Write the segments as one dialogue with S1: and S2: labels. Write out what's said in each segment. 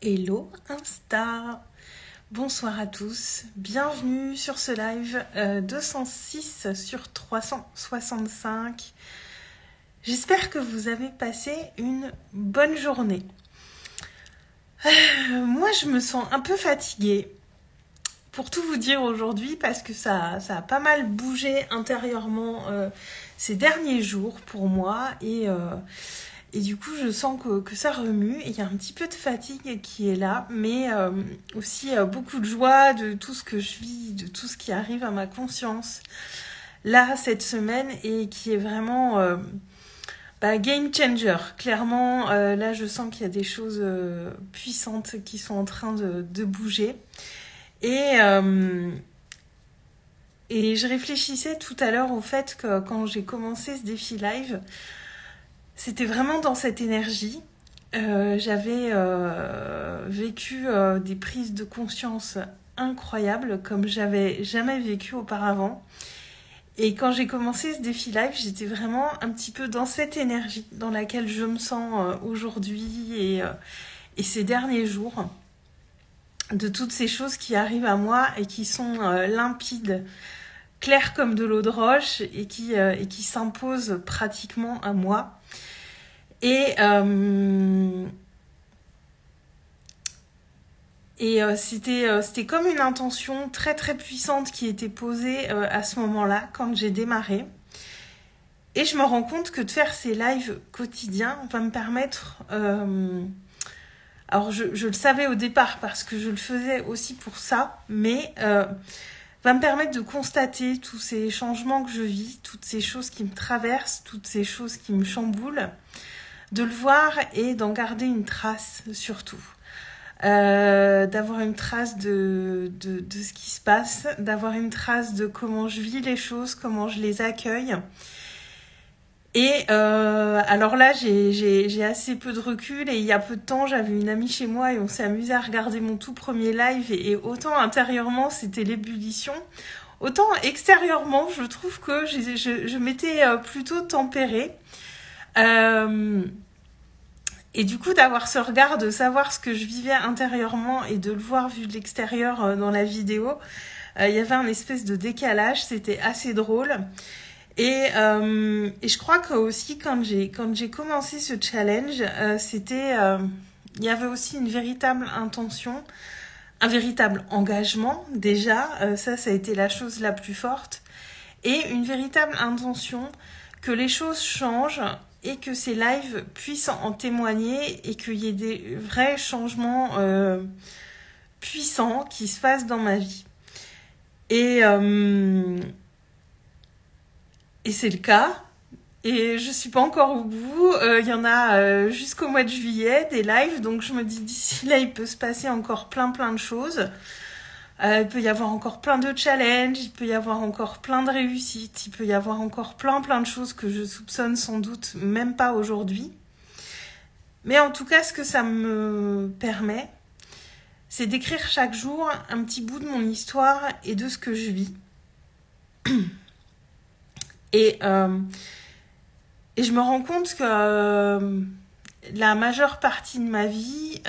S1: Hello Insta. Bonsoir à tous, bienvenue sur ce live 206 sur 365. J'espère que vous avez passé une bonne journée. Moi je me sens un peu fatiguée, pour tout vous dire aujourd'hui, parce que ça a pas mal bougé intérieurement ces derniers jours pour moi et du coup, je sens que ça remue. Il y a un petit peu de fatigue qui est là, mais aussi beaucoup de joie de tout ce que je vis, de tout ce qui arrive à ma conscience là, cette semaine, et qui est vraiment game changer. Clairement, là, je sens qu'il y a des choses puissantes qui sont en train de bouger. Et je réfléchissais tout à l'heure au fait que quand j'ai commencé ce défi live, c'était vraiment dans cette énergie. J'avais vécu des prises de conscience incroyables comme j'avais jamais vécu auparavant. Et quand j'ai commencé ce défi live, j'étais vraiment un petit peu dans cette énergie dans laquelle je me sens aujourd'hui et ces derniers jours, de toutes ces choses qui arrivent à moi et qui sont limpides, claires comme de l'eau de roche et qui s'imposent pratiquement à moi. Et c'était comme une intention très très puissante qui était posée à ce moment-là, quand j'ai démarré. Et je me rends compte que de faire ces lives quotidiens va me permettre... alors je le savais au départ parce que je le faisais aussi pour ça, mais va me permettre de constater tous ces changements que je vis, toutes ces choses qui me traversent, toutes ces choses qui me chamboulent, de le voir et d'en garder une trace surtout. D'avoir une trace de ce qui se passe, d'avoir une trace de comment je vis les choses, comment je les accueille. Et alors là, j'ai assez peu de recul, et il y a peu de temps, j'avais une amie chez moi et on s'est amusé à regarder mon tout premier live, et autant intérieurement, c'était l'ébullition, autant extérieurement, je trouve que je m'étais plutôt tempérée. Et du coup, d'avoir ce regard, de savoir ce que je vivais intérieurement et de le voir vu de l'extérieur dans la vidéo, il y avait un espèce de décalage, c'était assez drôle. Et je crois que aussi quand j'ai commencé ce challenge, il y avait aussi une véritable intention, un véritable engagement déjà, ça a été la chose la plus forte, et une véritable intention que les choses changent et que ces lives puissent en témoigner et qu'il y ait des vrais changements puissants qui se fassent dans ma vie. Et c'est le cas. Et je suis pas encore au bout. Il y en a jusqu'au mois de juillet des lives, donc je me dis d'ici là il peut se passer encore plein de choses. Il peut y avoir encore plein de challenges, il peut y avoir encore plein de réussites, il peut y avoir encore plein de choses que je soupçonne sans doute même pas aujourd'hui. Mais en tout cas, ce que ça me permet, c'est d'écrire chaque jour un petit bout de mon histoire et de ce que je vis. Et je me rends compte que la majeure partie de ma vie,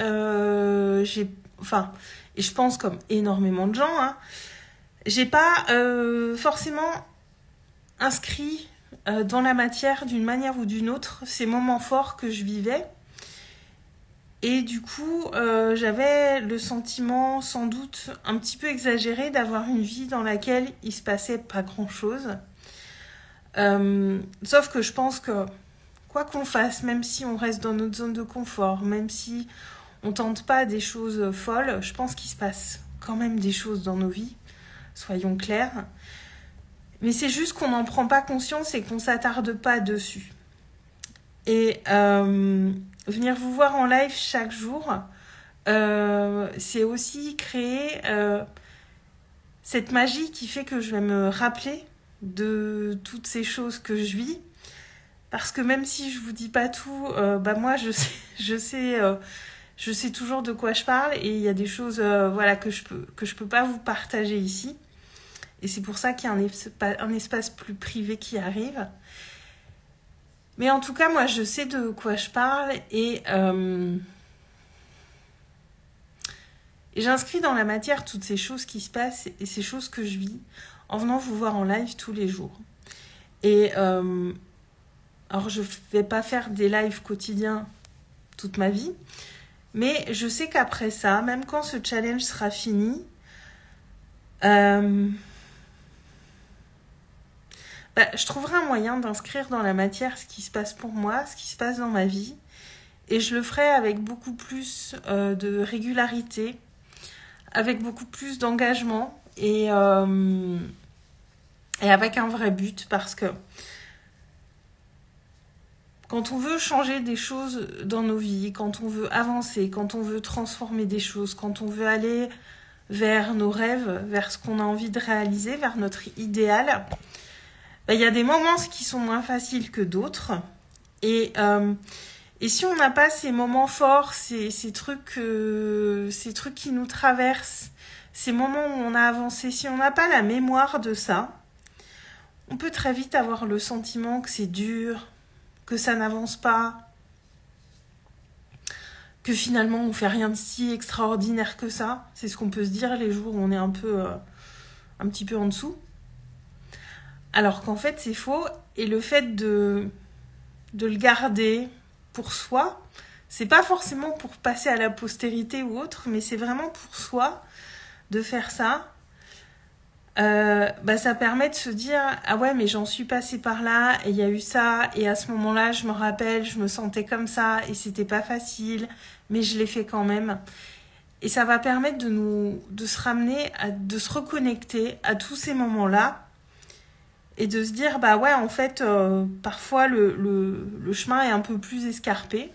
S1: et je pense comme énormément de gens, j'ai pas forcément inscrit dans la matière d'une manière ou d'une autre ces moments forts que je vivais. Et du coup, j'avais le sentiment, sans doute un petit peu exagéré, d'avoir une vie dans laquelle il se passait pas grand-chose. Sauf que je pense que quoi qu'on fasse, même si on reste dans notre zone de confort, même si on tente pas des choses folles, je pense qu'il se passe quand même des choses dans nos vies, soyons clairs. Mais c'est juste qu'on n'en prend pas conscience et qu'on s'attarde pas dessus. Et venir vous voir en live chaque jour, c'est aussi créer cette magie qui fait que je vais me rappeler de toutes ces choses que je vis. Parce que même si je vous dis pas tout, moi je sais toujours de quoi je parle, et il y a des choses que je peux pas vous partager ici. Et c'est pour ça qu'il y a un espace plus privé qui arrive. Mais en tout cas, moi, je sais de quoi je parle, et Et j'inscris dans la matière toutes ces choses qui se passent et ces choses que je vis en venant vous voir en live tous les jours. Et alors, je ne vais pas faire des lives quotidiens toute ma vie, mais je sais qu'après ça, même quand ce challenge sera fini, je trouverai un moyen d'inscrire dans la matière ce qui se passe pour moi, ce qui se passe dans ma vie, et je le ferai avec beaucoup plus de régularité, avec beaucoup plus d'engagement et avec un vrai but, parce que quand on veut changer des choses dans nos vies, quand on veut avancer, quand on veut transformer des choses, quand on veut aller vers nos rêves, vers ce qu'on a envie de réaliser, vers notre idéal, il y a des moments qui sont moins faciles que d'autres. Et si on n'a pas ces moments forts, ces trucs qui nous traversent, ces moments où on a avancé, si on n'a pas la mémoire de ça, on peut très vite avoir le sentiment que c'est dur, que ça n'avance pas, que finalement on fait rien de si extraordinaire que ça. C'est ce qu'on peut se dire les jours où on est un petit peu en dessous. Alors qu'en fait c'est faux, et le fait de le garder pour soi, c'est pas forcément pour passer à la postérité ou autre, mais c'est vraiment pour soi de faire ça. Ça permet de se dire ah ouais, mais j'en suis passée par là et il y a eu ça, et à ce moment-là je me rappelle, je me sentais comme ça et c'était pas facile, mais je l'ai fait quand même. Et ça va permettre de se ramener, de se reconnecter à tous ces moments-là et de se dire bah ouais, en fait parfois le chemin est un peu plus escarpé,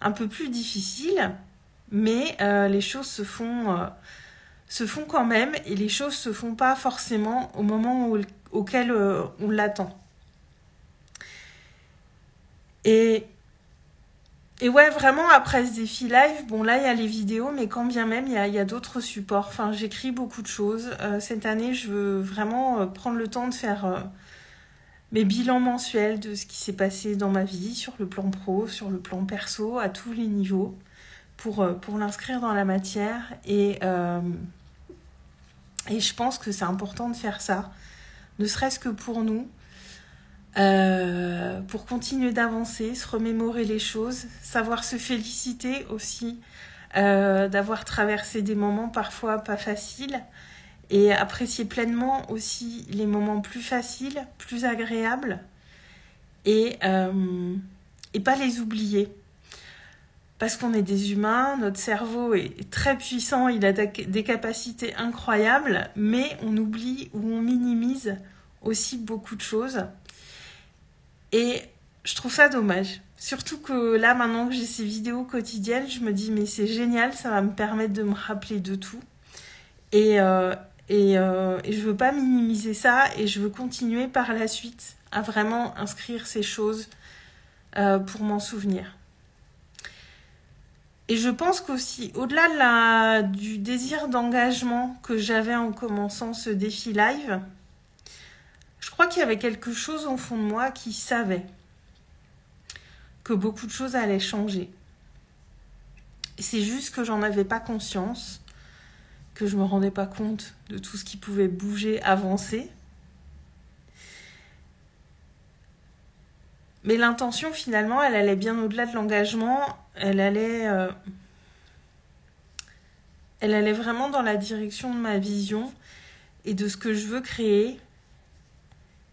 S1: un peu plus difficile, mais les choses se font quand même, et les choses se font pas forcément au moment auquel on l'attend. Et ouais, vraiment, après ce défi live, bon là il y a les vidéos, mais quand bien même il y a d'autres supports. Enfin, j'écris beaucoup de choses. Cette année, je veux vraiment prendre le temps de faire mes bilans mensuels de ce qui s'est passé dans ma vie, sur le plan pro, sur le plan perso, à tous les niveaux, pour l'inscrire dans la matière. Et je pense que c'est important de faire ça, ne serait-ce que pour nous, pour continuer d'avancer, se remémorer les choses, savoir se féliciter aussi, d'avoir traversé des moments parfois pas faciles, et apprécier pleinement aussi les moments plus faciles, plus agréables, et pas les oublier. Parce qu'on est des humains, notre cerveau est très puissant, il a des capacités incroyables, mais on oublie ou on minimise aussi beaucoup de choses. Et je trouve ça dommage. Surtout que là, maintenant que j'ai ces vidéos quotidiennes, je me dis mais c'est génial, ça va me permettre de me rappeler de tout. Et je veux pas minimiser ça, et je veux continuer par la suite à vraiment inscrire ces choses pour m'en souvenir. Et je pense qu'aussi, au-delà du désir d'engagement que j'avais en commençant ce défi live, je crois qu'il y avait quelque chose au fond de moi qui savait que beaucoup de choses allaient changer. Et c'est juste que j'en avais pas conscience, que je me rendais pas compte de tout ce qui pouvait bouger, avancer. Mais l'intention, finalement, elle allait bien au-delà de l'engagement. Elle allait vraiment dans la direction de ma vision et de ce que je veux créer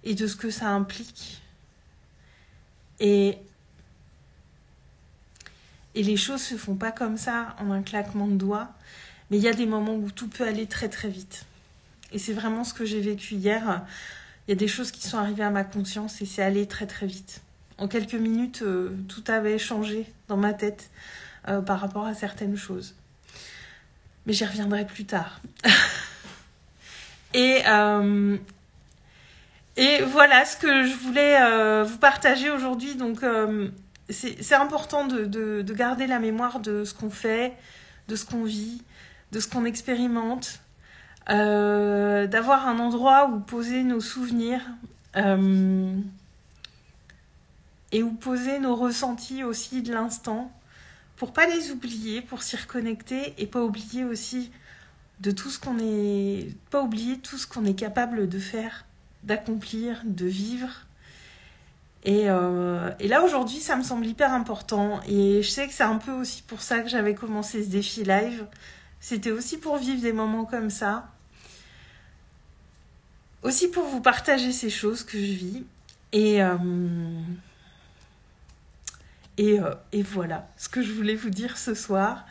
S1: et de ce que ça implique. Et les choses se font pas comme ça en un claquement de doigts, mais il y a des moments où tout peut aller très très vite. Et c'est vraiment ce que j'ai vécu hier. Il y a des choses qui sont arrivées à ma conscience et c'est allé très très vite. En quelques minutes, tout avait changé dans ma tête par rapport à certaines choses. Mais j'y reviendrai plus tard. Et voilà ce que je voulais vous partager aujourd'hui. Donc, c'est important de garder la mémoire de ce qu'on fait, de ce qu'on vit, de ce qu'on expérimente, d'avoir un endroit où poser nos souvenirs, et où poser nos ressentis aussi de l'instant, pour pas les oublier, pour s'y reconnecter et pas oublier aussi de tout ce qu'on est, pas oublier tout ce qu'on est capable de faire, d'accomplir, de vivre. Et là aujourd'hui, ça me semble hyper important. Et je sais que c'est un peu aussi pour ça que j'avais commencé ce défi live. C'était aussi pour vivre des moments comme ça. Aussi pour vous partager ces choses que je vis. Et voilà ce que je voulais vous dire ce soir.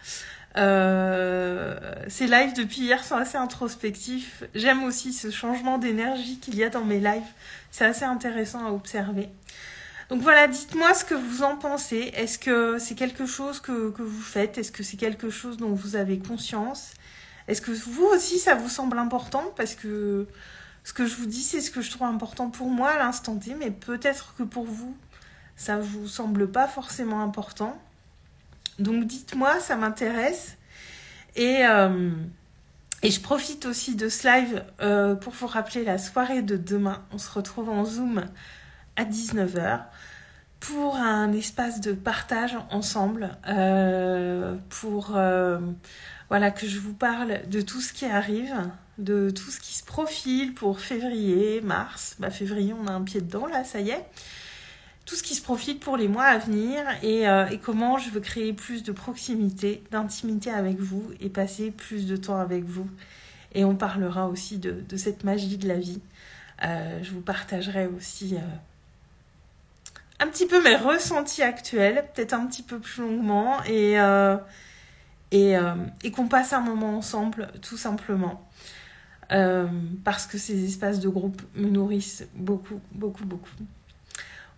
S1: Ces lives depuis hier sont assez introspectifs. J'aime aussi ce changement d'énergie qu'il y a dans mes lives. C'est assez intéressant à observer. Donc voilà, dites-moi ce que vous en pensez. Est-ce que c'est quelque chose que vous faites? Est-ce que c'est quelque chose dont vous avez conscience? Est-ce que vous aussi, ça vous semble important? Parce que ce que je vous dis, c'est ce que je trouve important pour moi à l'instant T, mais peut-être que pour vous, ça vous semble pas forcément important. Donc dites-moi, ça m'intéresse. Et je profite aussi de ce live pour vous rappeler la soirée de demain. On se retrouve en Zoom à 19h pour un espace de partage ensemble, voilà, que je vous parle de tout ce qui arrive, de tout ce qui se profile pour février, mars. Février, on a un pied dedans, là, ça y est. Tout ce qui se profile pour les mois à venir et comment je veux créer plus de proximité, d'intimité avec vous et passer plus de temps avec vous. Et on parlera aussi de cette magie de la vie. Je vous partagerai aussi un petit peu mes ressentis actuels, peut-être un petit peu plus longuement, et qu'on passe un moment ensemble, tout simplement. Parce que ces espaces de groupe me nourrissent beaucoup, beaucoup, beaucoup.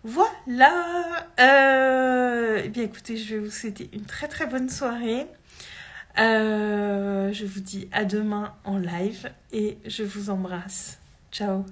S1: Voilà. Eh bien, écoutez, je vais vous souhaiter une très, très bonne soirée. Je vous dis à demain en live et je vous embrasse. Ciao.